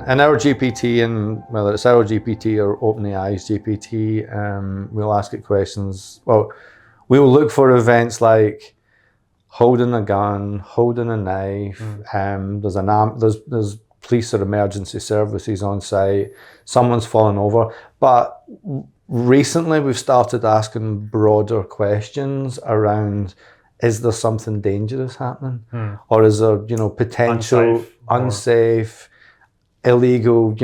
in our GPT, and whether it's our GPT or OpenAI's GPT, we'll ask it questions. Well, we will look for events like holding a gun, holding a knife. There's police or emergency services on site. Someone's fallen over. But recently, we've started asking broader questions around: is there something dangerous happening, or is there, potential unsafe, illegal,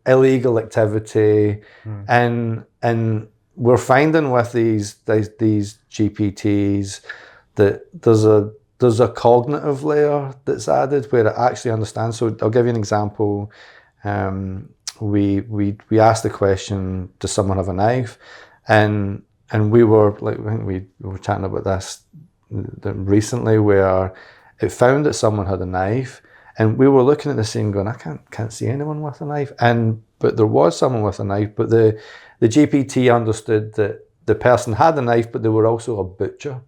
illegal activity, and we're finding with these GPTs that there's a cognitive layer that's added where it actually understands. So I'll give you an example. We asked the question, does someone have a knife? And we were like, I think we were chatting about this recently, where it found that someone had a knife, and we were looking at the scene going, I can't see anyone with a knife. But there was someone with a knife, but the GPT understood that the person had a knife, but they were also a butcher.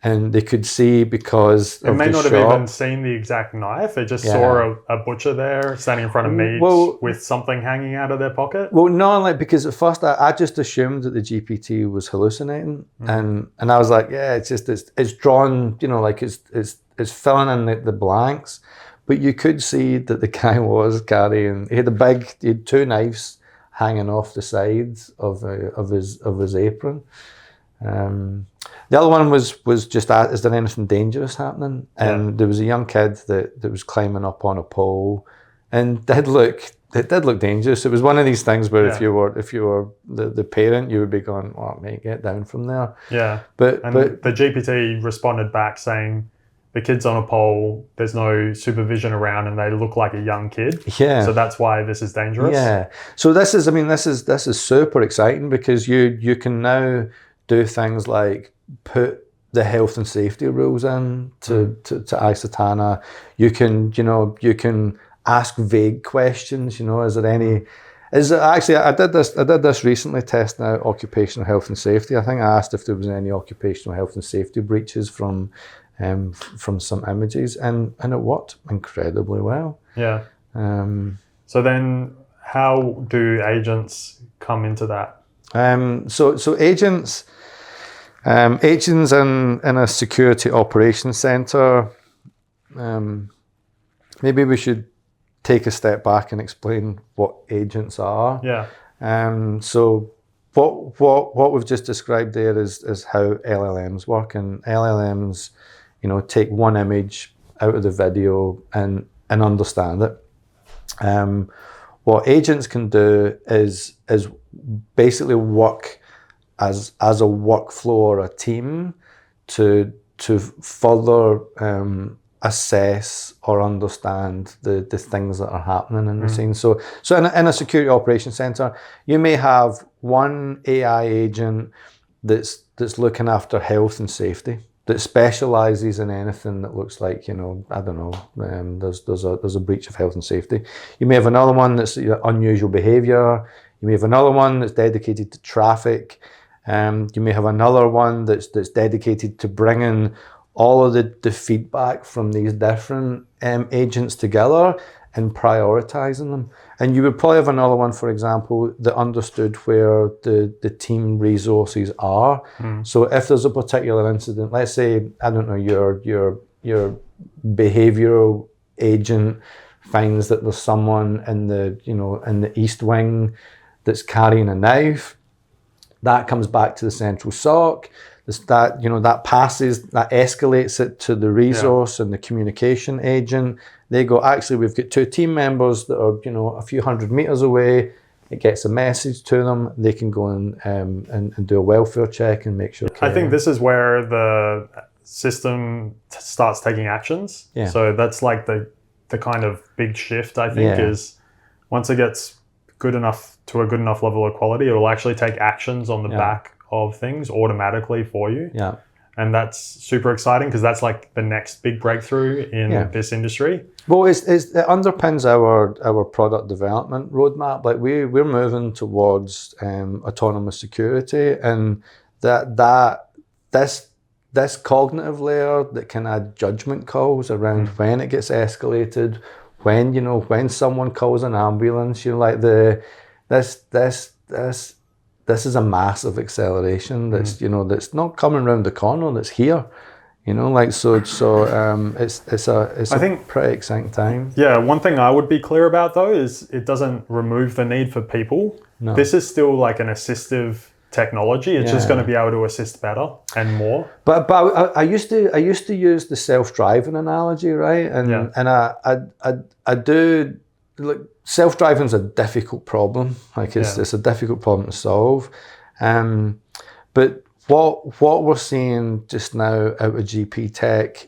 And they could see because it may not have even seen the exact knife. It just saw a butcher there standing in front of meat with something hanging out of their pocket. Well, no, because at first I just assumed that the GPT was hallucinating, and I was like, yeah, it's drawn, it's filling in the blanks, but you could see that the guy was carrying. He had two knives hanging off the sides of his apron. The other one was just, is there anything dangerous happening? And there was a young kid that was climbing up on a pole, and it did look dangerous. It was one of these things where if you were the parent, you would be going, "Oh, mate, get down from there." Yeah. But the GPT responded back saying, the kid's on a pole, there's no supervision around, and they look like a young kid. Yeah. So that's why this is dangerous. Yeah. So this is super exciting, because you can now do things like put the health and safety rules in to icetana. You can ask vague questions. I did this recently, testing out occupational health and safety. I think I asked if there was any occupational health and safety breaches from some images, and it worked incredibly well. Yeah. So then how do agents come into that? So agents in a security operations center. Maybe we should take a step back and explain what agents are. Yeah. So what we've just described there is how LLMs work, and LLMs, take one image out of the video and understand it. What agents can do is basically work as a workflow or a team to further assess or understand the things that are happening in the scene. So in a security operations center, you may have one AI agent that's looking after health and safety, that specializes in anything that looks like, I don't know, there's a breach of health and safety. You may have another one that's unusual behavior. You may have another one that's dedicated to traffic. You may have another one that's dedicated to bringing all of the feedback from these different agents together and prioritizing them. And you would probably have another one, for example, that understood where the team resources are. So if there's a particular incident, let's say, I don't know, your behavioral agent finds that there's someone in the East Wing that's carrying a knife. That comes back to the central SOC. That escalates it to the resource and the communication agent. They go, actually, we've got two team members that are, a few hundred meters away. It gets a message to them. They can go and do a welfare check and make sure. I think this is where the system starts taking actions. Yeah. So that's like the kind of big shift, I think, is once it gets good enough to a good enough level of quality, it'll actually take actions on the back of things automatically for you. Yeah. And that's super exciting, because that's like the next big breakthrough in this industry. Well, it underpins our product development roadmap. Like we're moving towards autonomous security, and this cognitive layer that can add judgment calls around when it gets escalated, when, you know, when someone calls an ambulance, you know, like this is a massive acceleration that's, you know, that's not coming around the corner, that's here. You know, like it's I think pretty exciting time. Yeah, one thing I would be clear about though is it doesn't remove the need for people. No. This is still like an assistive technology. It's just going to be able to assist better and more. But I used to use the self-driving analogy, right? And I do, like, self-driving is a difficult problem. Like it's a difficult problem to solve. But what we're seeing just now out of GP tech,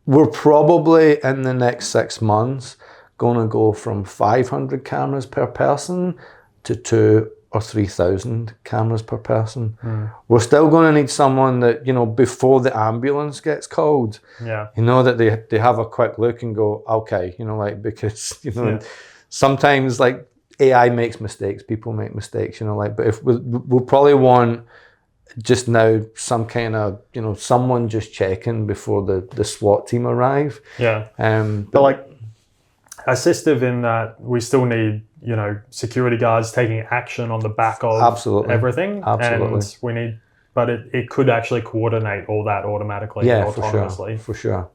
we're probably in the next 6 months going to go from 500 cameras per person to 2,000 or 3,000 cameras per person. We're still going to need someone that, you know, before the ambulance gets called, you know, that they have a quick look and go, okay, you know, like, because, you know, sometimes, like, AI makes mistakes, people make mistakes, you know, like, but if we'll probably want just now some kind of, you know, someone just checking before the SWAT team arrive. But like, assistive in that we still need, you know, security guards taking action on the back of everything. And we need, but it could actually coordinate all that automatically, autonomously. For sure.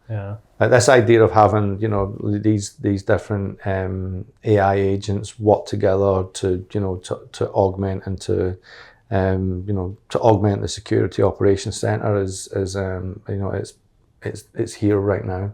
Like this idea of having, you know, these different AI agents work together to, you know, to augment and to you know, to augment the security operations center is you know, it's here right now.